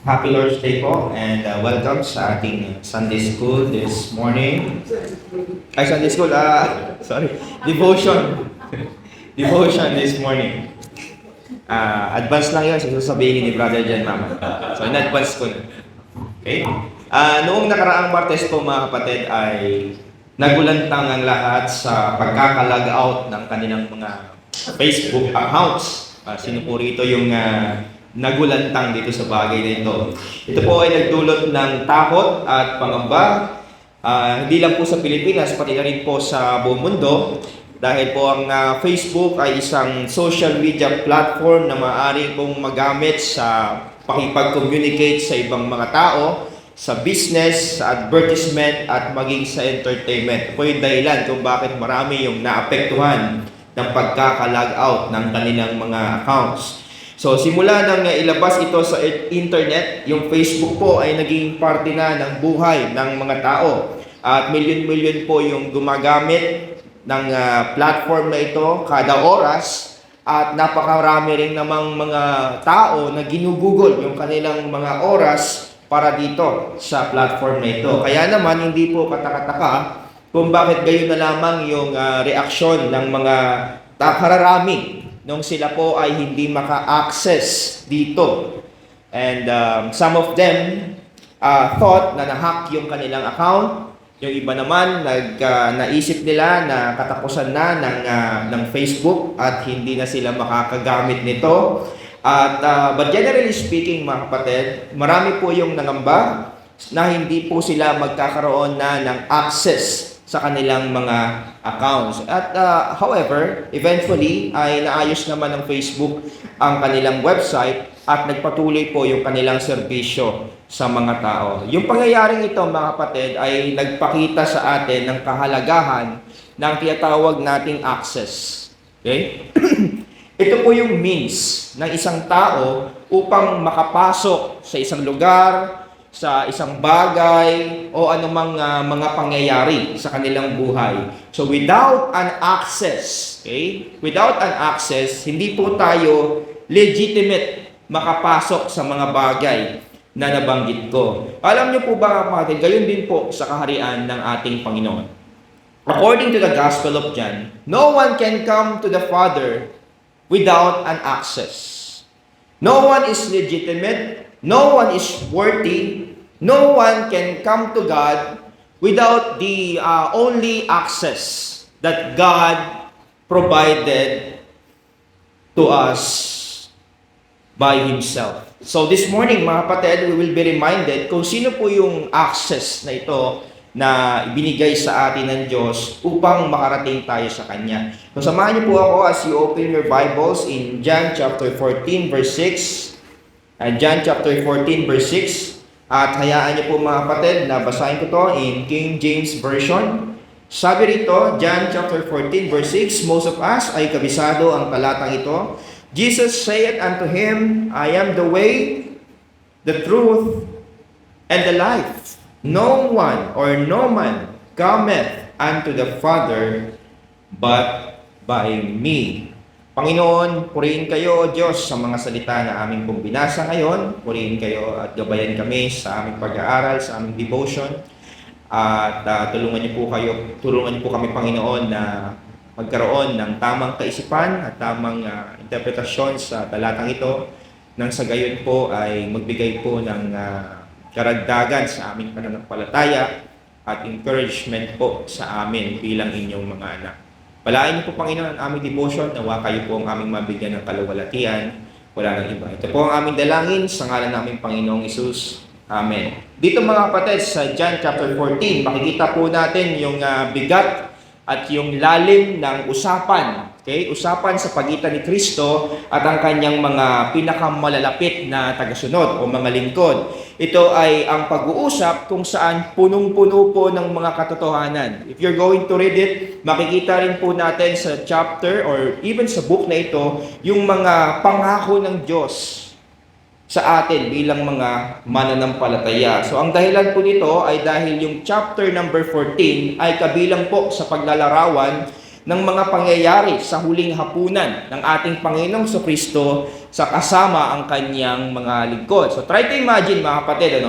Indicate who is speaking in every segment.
Speaker 1: Happy Lord's Day po and welcome sa ating Sunday School this morning. Ay, Sunday School, sorry, devotion. Devotion this morning. Advance lang yun, sasabihin ni Brother Jan Mama. So, in-advance ko na. Okay? Noong nakaraang Martes po mga kapatid ay nagulantang ang lahat sa pagkakalag out ng kanilang mga Facebook accounts. Sino po rito yung nagulantang dito sa bagay na ito? Ito po ay nagdulot ng takot at pangamba. Hindi lang po sa Pilipinas, pati na rin po sa buong mundo. Dahil po ang Facebook ay isang social media platform na maaari pong magamit sa pakipag-communicate sa ibang mga tao, sa business, sa advertisement, at maging sa entertainment. Ito po yung dahilan kung bakit marami yung naapektuhan ng pagkaka-log out ng kanilang mga accounts. So, simula nang ilabas ito sa internet, yung Facebook po ay naging parte na ng buhay ng mga tao. At milyon-milyon po yung gumagamit ng platform na ito kada oras. At napakarami rin namang mga tao na ginugugol yung kanilang mga oras para dito sa platform na ito. Kaya naman, hindi po katakataka kung bakit gayon na lamang yung reaksyon ng mga kararami nung sila po ay hindi maka-access dito. And some of them thought na nahack yung kanilang account. Yung iba naman, naisip nila na katapusan na ng Facebook at hindi na sila makakagamit nito. At but generally speaking mga kapatid, marami po yung nangamba na hindi po sila magkakaroon na ng access sa kanilang mga accounts. At however, eventually ay naayos naman ng Facebook ang kanilang website at nagpatuloy po yung kanilang serbisyo sa mga tao. Yung pangyayaring ito mga kapatid ay nagpakita sa atin ng kahalagahan ng tinatawag nating access. Okay? Ito po yung means ng isang tao upang makapasok sa isang lugar, sa isang bagay o anumang mga pangyayari sa kanilang buhay. So without an access, okay? Without an access, hindi po tayo legitimate makapasok sa mga bagay na nabanggit ko. Alam niyo po ba kapatid, gayon din po sa kaharian ng ating Panginoon. According to the Gospel of John, no one can come to the Father without an access. No one is legitimate, no one is worthy, no one can come to God without the only access that God provided to us by Himself. So this morning mga kapatid, we will be reminded kung sino po yung access na ito na ibinigay sa atin ng Diyos upang makarating tayo sa Kanya. So samahan niyo po ako as you open your Bibles in John chapter 14 verse 6. John chapter 14 verse 6. At hayaan niyo po mga kapatid na basahin ko to in King James Version. Sabi rito, John chapter 14 verse 6, most of us ay kabisado ang talatang ito. Jesus said unto him, I am the way, the truth, and the life. No one or no man cometh unto the Father but by me. Panginoon, purihin kayo, Diyos, sa mga salita na aming pong binasa ngayon. Purihin kayo at gabayan kami sa aming pag-aaral, sa aming devotion. At tulungan niyo po kami, Panginoon, na magkaroon ng tamang kaisipan at tamang interpretasyon sa talatang ito. Nang sa gayon po ay magbigay po ng karagdagan sa aming pananampalataya at encouragement po sa amin bilang inyong mga anak. Palain niyo po, Panginoon, ang aming devotion. Nawa kayo po ang aming mabigyan ng kaluwalhatian. Wala nang iba. Ito po ang aming dalangin sa ngalan ng aming Panginoong Hesus. Amen. Dito mga kapatid, sa John chapter 14, makikita po natin yung bigat at yung lalim ng usapan. Okay? Usapan sa pagitan ni Kristo at ang kanyang mga pinakamalalapit na tagasunod o mga lingkod. Ito ay ang pag-uusap kung saan punong-puno po ng mga katotohanan. If you're going to read it, makikita rin po natin sa chapter or even sa book na ito, yung mga pangako ng Diyos sa atin bilang mga mananampalataya. So ang dahilan po nito ay dahil yung chapter number 14 ay kabilang po sa paglalarawan ng mga pangyayari sa huling hapunan ng ating Panginoong Kristo sa kasama ang kanyang mga lingkod. So try to imagine mga kapatid,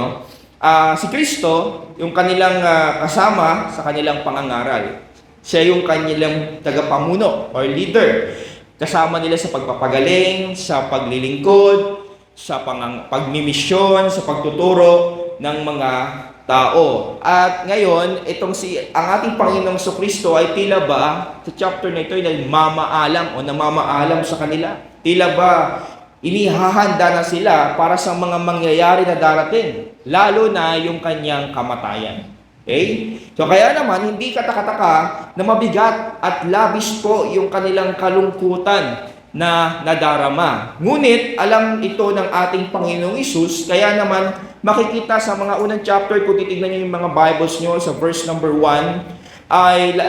Speaker 1: si Kristo, yung kanilang kasama sa kanilang pangangaral. Siya yung kanilang tagapamuno or leader. Kasama nila sa pagpapagaling, sa paglilingkod, sa pagmimisyon, sa pagtuturo ng mga tao. At ngayon, ang ating Panginoong Kristo ay tila ba, sa chapter na ito, ay namamaalam sa kanila. Tila ba, inihahanda na sila para sa mga mangyayari na darating, lalo na yung kanyang kamatayan. Okay? So kaya naman, hindi katakataka na mabigat at labis po yung kanilang kalungkutan na nadarama. Ngunit, alam ito ng ating Panginoong Hesus, kaya naman makikita sa mga unang chapter, kung titignan niyo yung mga Bibles niyo sa verse number 1, ay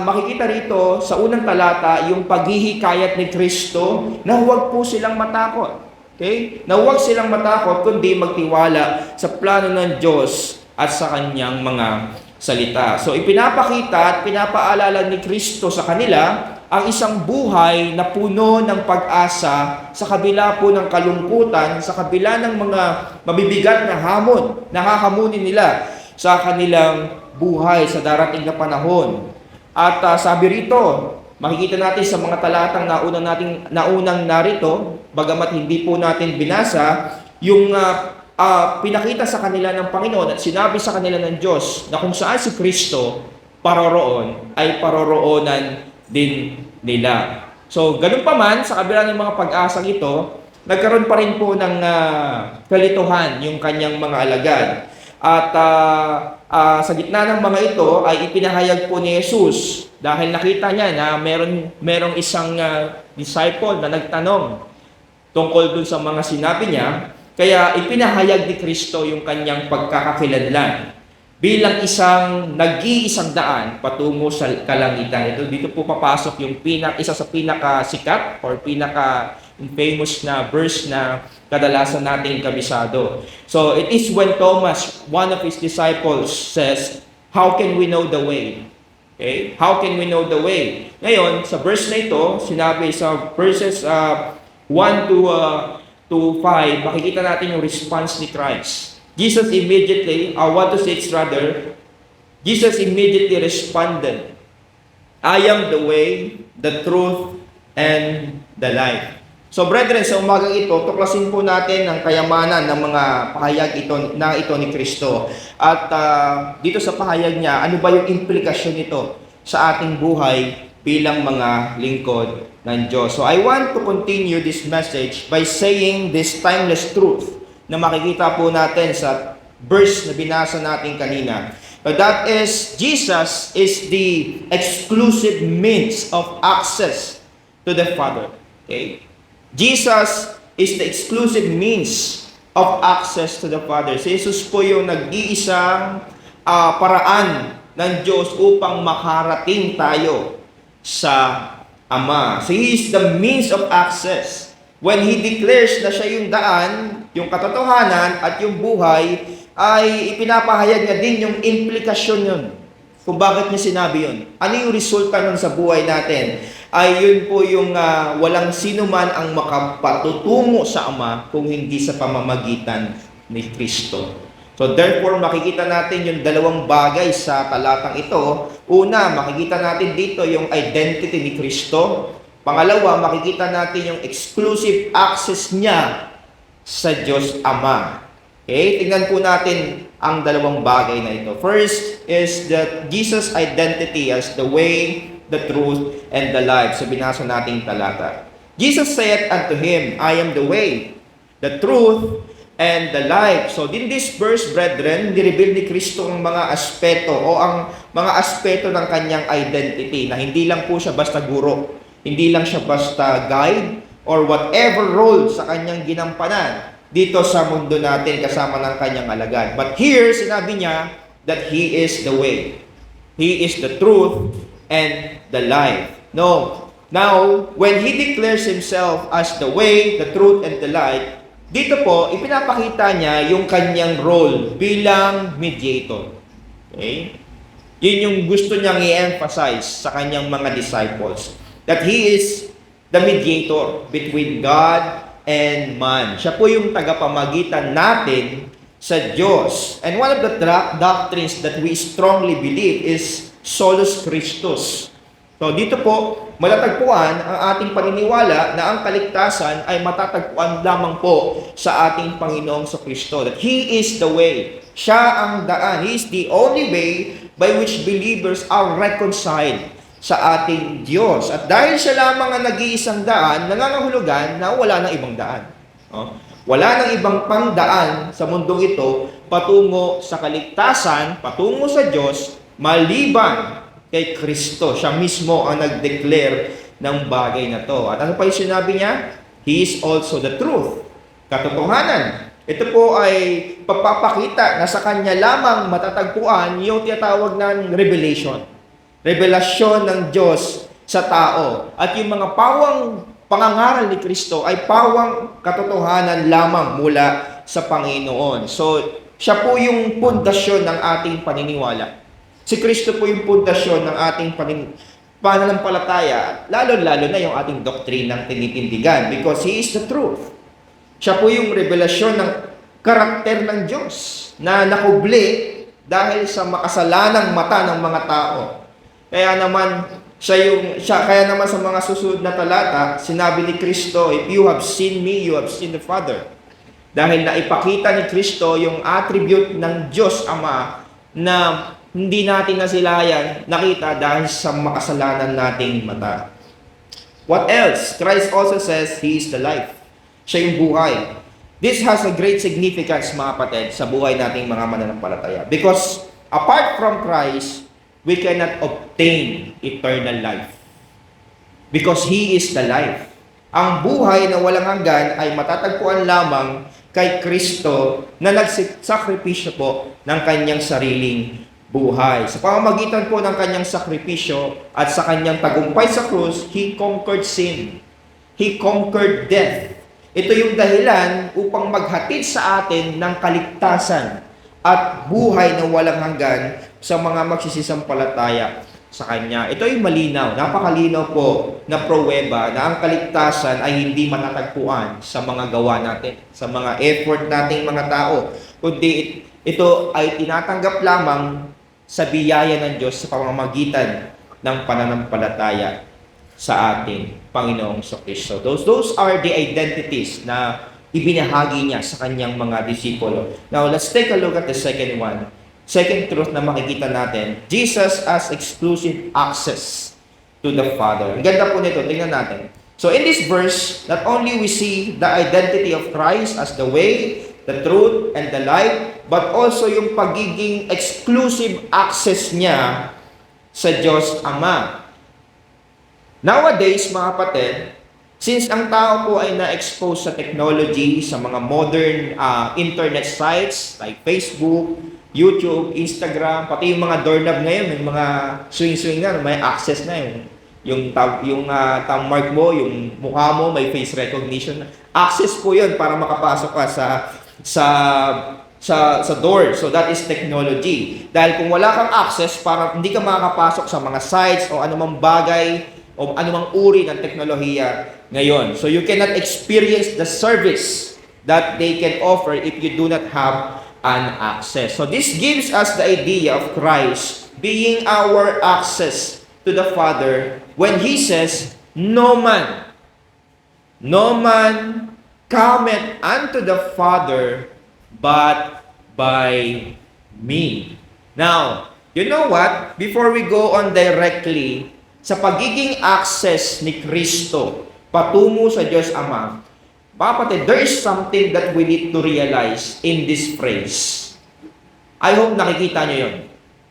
Speaker 1: makikita rito sa unang talata yung paghihikayat ni Kristo na huwag po silang matakot. Okay? Na huwag silang matakot, kundi magtiwala sa plano ng Diyos at sa kanyang mga salita. So ipinapakita at pinapaalala ni Kristo sa kanila ang isang buhay na puno ng pag-asa sa kabila po ng kalungkutan, sa kabila ng mga mabibigat na hamon na hahamunin nila sa kanilang buhay sa darating na panahon. At sabi rito, makikita natin sa mga talatang naunang narito, bagamat hindi po natin binasa, yung pinakita sa kanila ng Panginoon at sinabi sa kanila ng Diyos na kung saan si Kristo paroroon ay paroroonan din nila. So, ganun pa man, sa kabila ng mga pag-asang ito, nagkaroon pa rin po ng kalituhan yung kanyang mga alagad. At sa gitna ng mga ito ay ipinahayag po ni Jesus dahil nakita niya na merong isang disciple na nagtanong tungkol dun sa mga sinabi niya. Kaya ipinahayag ni Kristo yung kanyang pagkakakilanlan bilang isang nag-iisang daan patungo sa kalangitan. Dito po papasok yung isa sa pinakasikat or pinaka-famous na verse na kadalasan nating kabisado. So it is when Thomas, one of his disciples, says, "How can we know the way?" Okay? How can we know the way? Ngayon, sa verse na ito, sinabi sa verses 1 to 5, makikita natin yung response ni Christ. Jesus immediately responded, "I am the way, the truth, and the life." So brethren, sa umagang ito, tuklasin po natin ang kayamanan ng mga pahayag ito ni Kristo. At dito sa pahayag niya, ano ba yung implikasyon nito sa ating buhay bilang mga lingkod ng Diyos. So I want to continue this message by saying this timeless truth na makikita po natin sa verse na binasa natin kanina. But that is, Jesus is the exclusive means of access to the Father. Okay? Jesus is the exclusive means of access to the Father. Si Jesus po yung nag-iisang paraan ng Diyos upang makarating tayo sa Ama. So He is the means of access. When He declares na siya yung daan, yung katotohanan at yung buhay, ay ipinapahayag niya din yung implikasyon yun. Kung bakit niya sinabi yun. Ano yung resulta nun sa buhay natin? Ay yun po yung walang sino man ang makapatutungo sa Ama kung hindi sa pamamagitan ni Kristo. So therefore, makikita natin yung dalawang bagay sa talatang ito. Una, makikita natin dito yung identity ni Kristo. Pangalawa, makikita natin yung exclusive access niya sa Diyos Ama. Okay? Tingnan po natin ang dalawang bagay na ito. First is that Jesus' identity as the way, the truth, and the life. So binasa nating talata. Jesus said unto him, "I am the way, the truth, and the life." So in this verse, brethren, nireveal ni Kristo ang mga aspeto o ang mga aspeto ng kanyang identity na hindi lang po siya basta guro, hindi lang siya basta guide or whatever role sa kanyang ginampanan dito sa mundo natin kasama ng kanyang alagad. But here, sinabi niya that He is the way. He is the truth and the life. No. Now, when He declares Himself as the way, the truth, and the life, dito po, ipinapakita niya yung kanyang role bilang mediator. Okay? Yun yung gusto niyang i-emphasize sa kanyang mga disciples. That He is the mediator between God and man. Siya po yung tagapamagitan natin sa Diyos. And one of the doctrines that we strongly believe is Solus Christus. So dito po, matatagpuan ang ating paniniwala na ang kaligtasan ay matatagpuan lamang po sa ating Panginoong Kristo. That He is the way. Siya ang daan. He is the only way by which believers are reconciled sa ating Diyos. At dahil siya lamang ang nag-iisang daan, nangangahulugan na wala nang ibang daan. Wala nang ibang pangdaan sa mundong ito patungo sa kaligtasan, patungo sa Diyos, maliban kay Kristo. Siya mismo ang nag-declare ng bagay na to. At ano pa yung sinabi niya? He is also the truth. Katotohanan. Ito po ay pagpapakita na sa Kanya lamang matatagpuan yung tinatawag ng revelation. Revelasyon ng Diyos sa tao. At yung mga pawang pangangaral ni Kristo ay pawang katotohanan lamang mula sa Panginoon. So, siya po yung pundasyon ng ating paniniwala. Si Kristo po yung pundasyon ng ating pananampalataya, lalo-lalo na yung ating doktrinang tinitindigan because He is the truth. Siya po yung revelasyon ng karakter ng Diyos na nakubli dahil sa makasalanang mata ng mga tao. Kaya naman sa mga susunod na talata, sinabi ni Kristo, if you have seen me, you have seen the Father. Dahil naipakita ni Kristo yung attribute ng Diyos Ama na hindi natin nasilayan nakita dahil sa makasalanan nating mata. What else? Christ also says He is the life. Siya yung buhay. This has a great significance, mga kapatid, sa buhay nating mga mananampalataya. Because apart from Christ, we cannot obtain eternal life. Because He is the life. Ang buhay na walang hanggan ay matatagpuan lamang kay Kristo na nagsakripisyo po ng kanyang sariling buhay. Sa pamamagitan po ng kanyang sakripisyo at sa kanyang tagumpay sa krus, He conquered sin. He conquered death. Ito yung dahilan upang maghatid sa atin ng kaligtasan at buhay na walang hanggan sa mga magsisisampalataya sa Kanya. Ito ay malinaw, napakalinaw po na pruweba na ang kaligtasan ay hindi matatagpuan sa mga gawa natin, sa mga effort nating mga tao, kundi ito ay tinatanggap lamang sa biyaya ng Diyos sa pamamagitan ng pananampalataya sa ating Panginoong Kristo. Those are the identities na ibinahagi niya sa kanyang mga disipulo. Now, let's take a look at the second one. Second truth na makikita natin, Jesus as exclusive access to the Father. Ang ganda po nito, tingnan natin. So in this verse, not only we see the identity of Christ as the way, the truth, and the life, but also yung pagiging exclusive access niya sa Diyos Ama. Nowadays, mga kapatid, since ang tao po ay na-expose sa technology, sa mga modern internet sites like Facebook, YouTube, Instagram, pati yung mga doorknob ngayon, yung mga swing-swing na, may access na yun. Yung thumb mark mo, yung mukha mo, may face recognition. Access po yun para makapasok ka sa door. So that is technology. Dahil kung wala kang access, para hindi ka makakapasok sa mga sites o anumang bagay o anumang uri ng teknolohiya ngayon. So you cannot experience the service that they can offer if you do not have an access. So this gives us the idea of Christ being our access to the Father when He says, no man cometh unto the Father but by me. Now, you know what? Before we go on directly sa pagiging access ni Kristo patungo sa Diyos Ama, kapatid, there is something that we need to realize in this phrase. I hope nakikita nyo yun.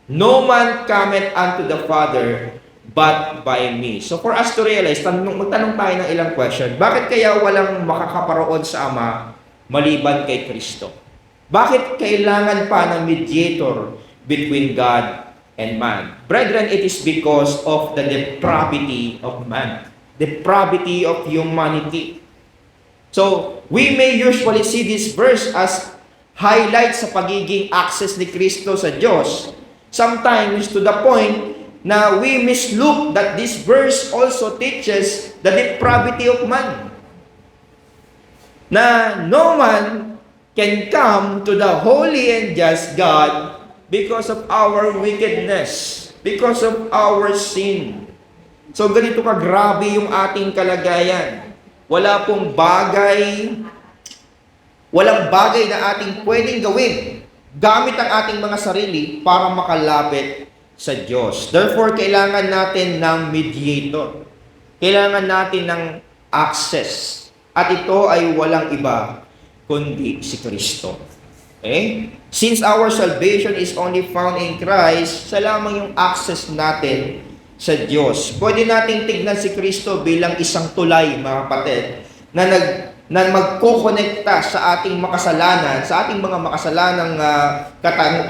Speaker 1: No man cometh unto the Father but by me. So for us to realize, magtanong tayo ng ilang question. Bakit kaya walang makakaparoon sa Ama maliban kay Kristo? Bakit kailangan pa ng mediator between God and man? Brethren, it is because of the depravity of man. Depravity of humanity. So, we may usually see this verse as highlight sa pagiging access ni Kristo sa Diyos Sometimes to the point na we mislook that this verse also teaches the depravity of man. Na no man can come to the holy and just God because of our wickedness, because of our sin. So ganito kagrabe yung ating kalagayan. Walang bagay na ating pwedeng gawin gamit ang ating mga sarili para makalapit sa Diyos. Therefore, kailangan natin ng mediator. Kailangan natin ng access. At ito ay walang iba kundi si Kristo. Okay? Since our salvation is only found in Christ, siya lamang yung access natin sa Diyos. Pwede nating tignan si Kristo bilang isang tulay, mga kapatid, na magkokonekta sa ating makasalanan, sa ating mga makasalanang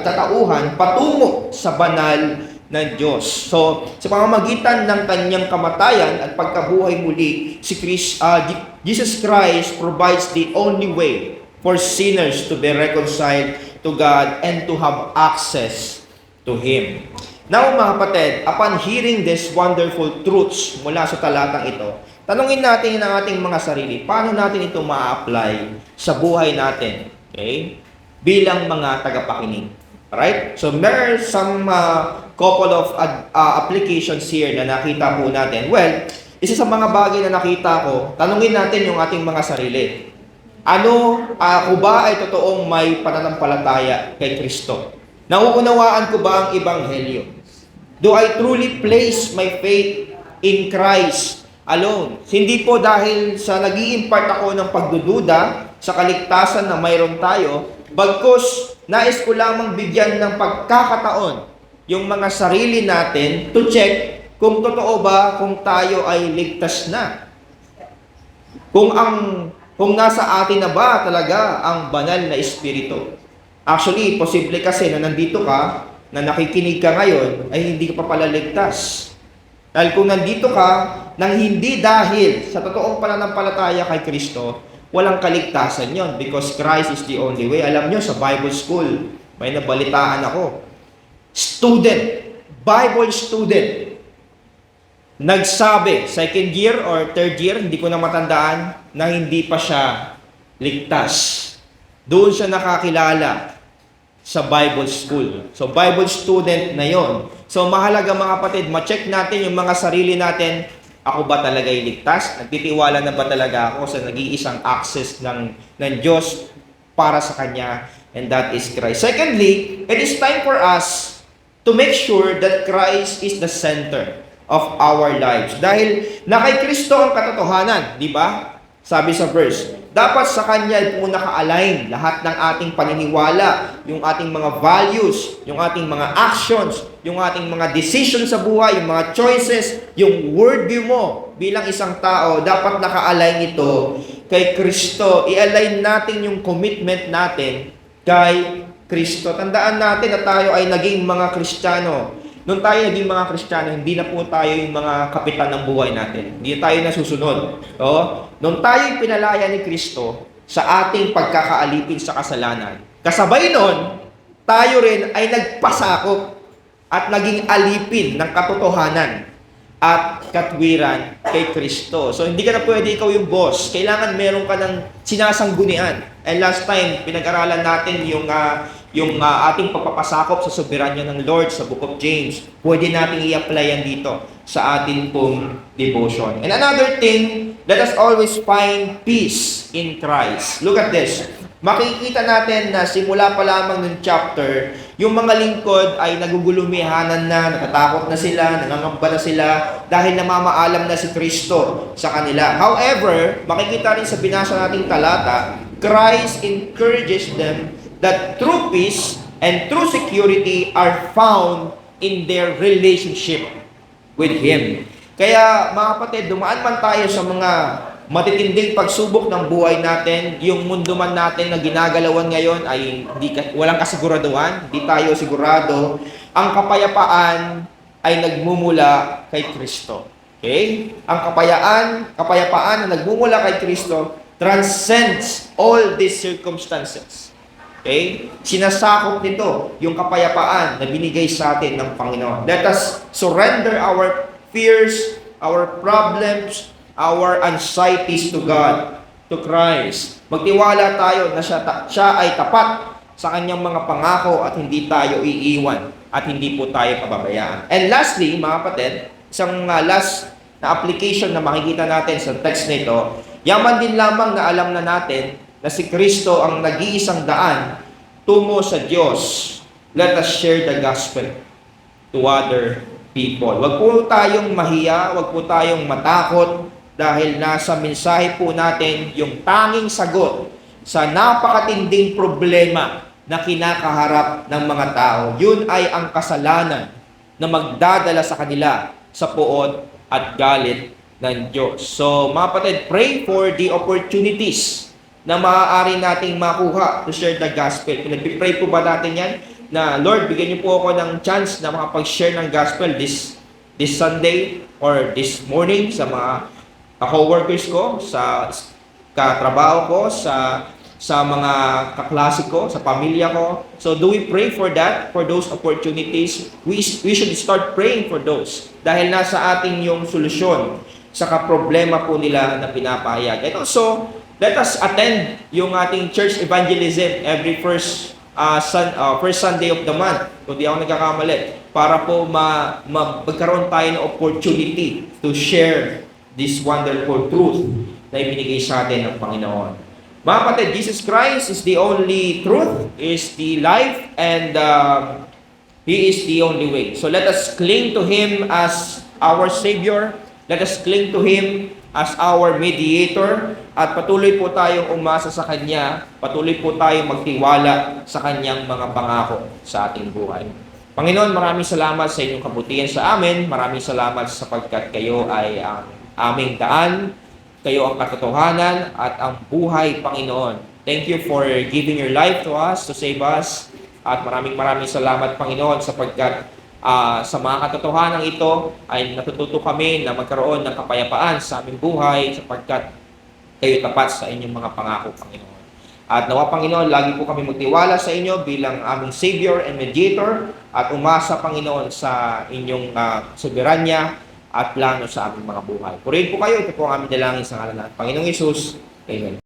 Speaker 1: katauhan patungo sa banal ng Diyos. So, sa pamamagitan ng kanyang kamatayan at pagkabuhay muli, Jesus Christ provides the only way for sinners to be reconciled to God and to have access to Him. Now, mga kapatid, upon hearing these wonderful truths mula sa talatang ito, tanungin natin ang ating mga sarili, paano natin ito ma-apply sa buhay natin, okay? Bilang mga tagapakinig. Alright? So, there are some couple of applications here na nakita po natin. Well, isa sa mga bagay na nakita ko, tanungin natin yung ating mga sarili. Ako ba ay totoong may pananampalataya kay Kristo? Nauunawaan ko ba ang Ebanghelyo? Do I truly place my faith in Christ alone? Hindi po dahil sa nag-i-impart ako ng pagdududa sa kaligtasan na mayroon tayo, bagkus nais ko lamang bigyan ng pagkakataon yung mga sarili natin to check kung totoo ba kung tayo ay ligtas na. Kung nasa atin na ba talaga ang banal na Espiritu. Actually, posible kasi na nandito ka, na nakikinig ka ngayon, ay hindi ka pa pala ligtas. Dahil kung nandito ka, nang hindi dahil sa totoong pananampalataya kay Kristo, walang kaligtasan yon because Christ is the only way. Alam nyo, sa Bible school, may nabalitaan ako. Bible student, nagsabi, second year or third year, hindi ko na matandaan, na hindi pa siya ligtas. Doon siya nakakilala sa Bible school. So, Bible student na yon. So, mahalaga mga kapatid, ma-check natin yung mga sarili natin. Ako ba talaga iligtas? Nagtitiwala na ba talaga ako sa nag-iisang access ng Diyos para sa Kanya? And that is Christ. Secondly, it is time for us to make sure that Christ is the center of our lives. Dahil na kay Kristo ang katotohanan, di ba? Sabi sa verse, dapat sa Kanya po naka-align lahat ng ating paniniwala, yung ating mga values, yung ating mga actions, yung ating mga decisions sa buhay, yung mga choices, yung worldview mo bilang isang tao, dapat naka-align ito kay Kristo. I-align natin yung commitment natin kay Kristo. Tandaan natin na tayo ay naging mga Kristiyano. Nung tayo naging mga Kristiyano, hindi na po tayo yung mga kapitan ng buhay natin. Hindi tayo nasusunod. Nung tayo pinalaya ni Kristo sa ating pagkakaalipin sa kasalanan, kasabay nun, tayo rin ay nagpasakop at naging alipin ng katotohanan at katwiran kay Kristo. So, hindi ka na pwede ikaw yung boss. Kailangan meron ka ng sinasanggunian. And last time, pinag-aralan natin yung ating pagpapasakop sa soberanya ng Lord sa Book of James. Pwede natin i-apply yan dito sa ating pong devotion. And another thing, let us always find peace in Christ. Look at this. Makikita natin na simula pa lamang ng chapter, yung mga lingkod ay nagugulumihanan na, natatakot na sila, nangangamba na sila, dahil namamaalam na si Kristo sa kanila. However, makikita rin sa binasa nating talata, Christ encourages them that true peace and true security are found in their relationship with Him. Kaya mga kapatid, dumaan man tayo sa mga matitinding pagsubok ng buhay natin, yung mundo man natin na ginagalawan ngayon ay walang kasiguraduhan, hindi tayo sigurado, ang kapayapaan ay nagmumula kay Kristo. Okay? Ang kapayapaan na nagmumula kay Kristo transcends all these circumstances. Okay? Sinasakop nito yung kapayapaan na binigay sa atin ng Panginoon. Let us surrender our fears, our problems, our anxieties to God, to Christ. Magtiwala tayo na siya ay tapat sa kanyang mga pangako at hindi tayo iiwan at hindi po tayo pababayaan. And lastly, mga kapatid, isang last na application na makikita natin sa text nito, yaman din lamang na alam na natin na si Kristo ang nag-iisang daan tungo sa Diyos. Let us share the gospel to other people. Wag po tayong mahiya, wag po tayong matakot dahil nasa mensahe po natin yung tanging sagot sa napakatinding problema na kinakaharap ng mga tao. Yun ay ang kasalanan na magdadala sa kanila sa puot at galit ng Diyos. So, mga kapatid, pray for the opportunities na maaari nating makuha to share the gospel. Pinag-pray po ba natin yan? Na, Lord, bigyan niyo po ako ng chance na makapag-share ng gospel this Sunday or this morning sa mga co-workers ko, sa katrabaho ko, sa mga kaklase ko, sa pamilya ko. So do we pray for that, for those opportunities? We should start praying for those dahil nasa ating yung solusyon sa problema po nila na pinapahayag. And also, let us attend yung ating church evangelism every first Sunday of the month, kung di ako nagkakamali, para po magkaroon tayo ng opportunity to share this wonderful truth na ibinigay sa atin ng Panginoon. Mga kapatid, Jesus Christ is the only truth, is the life, and He is the only way. So let us cling to Him as our Savior. Let us cling to Him as our mediator. At patuloy po tayong umasa sa Kanya. Patuloy po tayong magtiwala sa Kanyang mga pangako sa ating buhay. Panginoon, maraming salamat sa inyong kabutihan sa amin. Maraming salamat sapagkat kayo ay ang aming daan. Kayo ang katotohanan at ang buhay, Panginoon. Thank you for giving your life to us, to save us. At maraming salamat, Panginoon, sapagkat sa mga katotohanan ito ay natututo kami na magkaroon ng kapayapaan sa aming buhay sapagkat kayo tapat sa inyong mga pangako, Panginoon. At nawa, Panginoon, lagi po kami magtiwala sa inyo bilang aming Savior and Mediator at umasa, Panginoon, sa inyong soberanya at plano sa aming mga buhay. Purihin po kayo, ito po ang aming dalangin sa ngalan ng Panginoong Hesus. Amen.